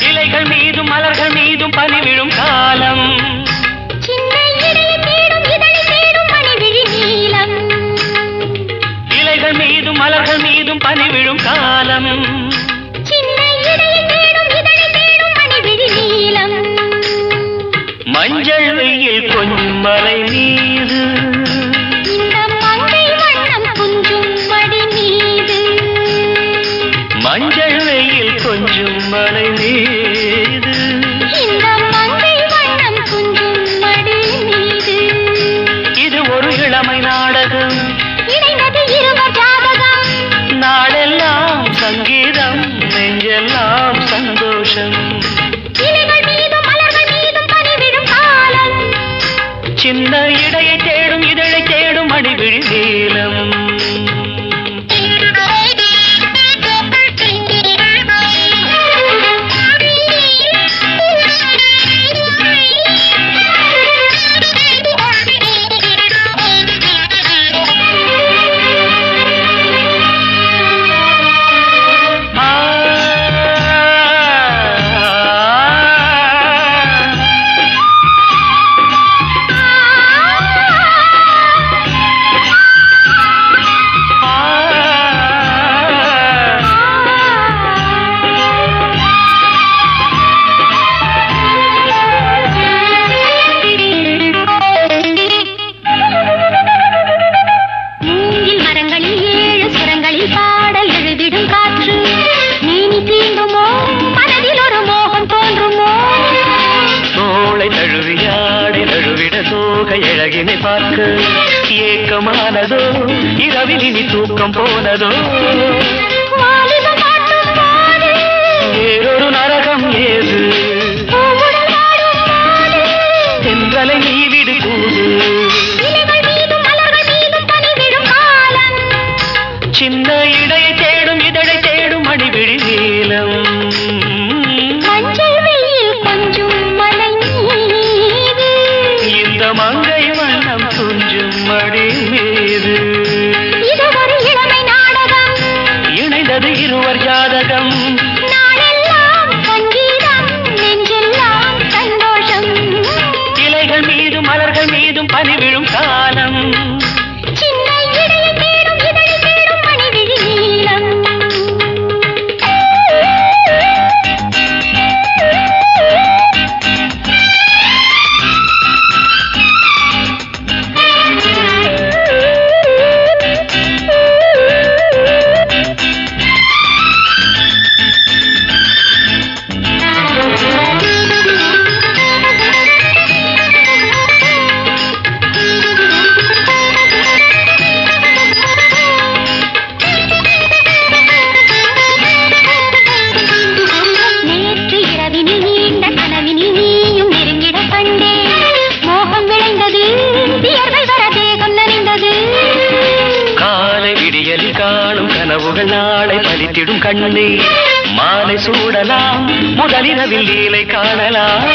இலைகள் மீதும் மலர்கள் மீதும் பனி விழும் காலம், சின்ன இடையை தேடும் இதழை தேடும் மணிவிழி நீலம். இலைகள் மீதும் மலர்கள் மீதும் பனி விழும் காலம், சின்ன இடையை தேடும் இதழை தேடும் மணிவிழி நீலம். மஞ்சள் வெயில் கொஞ்சம் மலை மீது, இந்த மங்கை வண்ணம் குஞ்சும் மடி மீது. மஞ்சள் வெயில் கொஞ்சம் மலை மீது, இந்த மங்கை வண்ணம் குஞ்சும் மடி மீது. இது ஒரு இளமை நாடகம், இணைந்தது இருவர் ஜாதகம். நாளெல்லாம் சங்கீதம், நெஞ்செல்லாம் சந்தோஷம். இலைகள் மீதும் மலர்கள் மீதும் பனி விழும் காலம், சின்ன இடையை தேடும் இதழை தேடும் அடிவிழி நீலம். மூங்கில் மரங்களில் 7 சுரங்களில் பாடல் எழுதிடும் காற்று. நீனி தீண்டுமோ மனதில் ஒரு மோகம் தோன்றுமோ? தோளை தழுவியாடை நழுவிட தோகை அழகினை பார்க்க ஏக்கமானதோ, இரவில் இனி தூக்கம் போனதோ? வாலிபம் காட்டும் போது, வேறொரு நரகம் ஏது, பூவுடன் வாடும் போது. தென்றலை நீ விடு கூடு. இலைகள் மீதும் மலர்கள் மீதும் பனி விழும் காலம், சின்ன இடையை தேடும் இதழை தேடும் அடிவிழி நீலம். மஞ்சள் வெயில் கொஞ்சம் மலை மீது. இந்த மங்கை வண்ணம் துஞ்சும் மடி மீது, இது ஒரு இளமை நாடகம், இணைந்தது இருவர் ஜாதகம். நாளெல்லாம் சங்கீதம், நெஞ்செல்லாம் சந்தோஷம். இலைகள் மீதும் மலர்கள் மீதும் பனி விழும் காலம், சின்ன இடையை தேடும் இதழை தேடும் மணிவிழி நீலம். நேற்று இரவினில் நீண்ட கனவினில் நீயும் நெருங்கிட கண்டே. மோகம் விளைந்தது, வியர்வை வர தேகம் நனைந்தது. காலை விடியலில் காணும் கனவுகள் நாளை பலித்திடும் கண்ணே. மாலை சூடலாம், முதலிரவில் லீலை காணலாம்.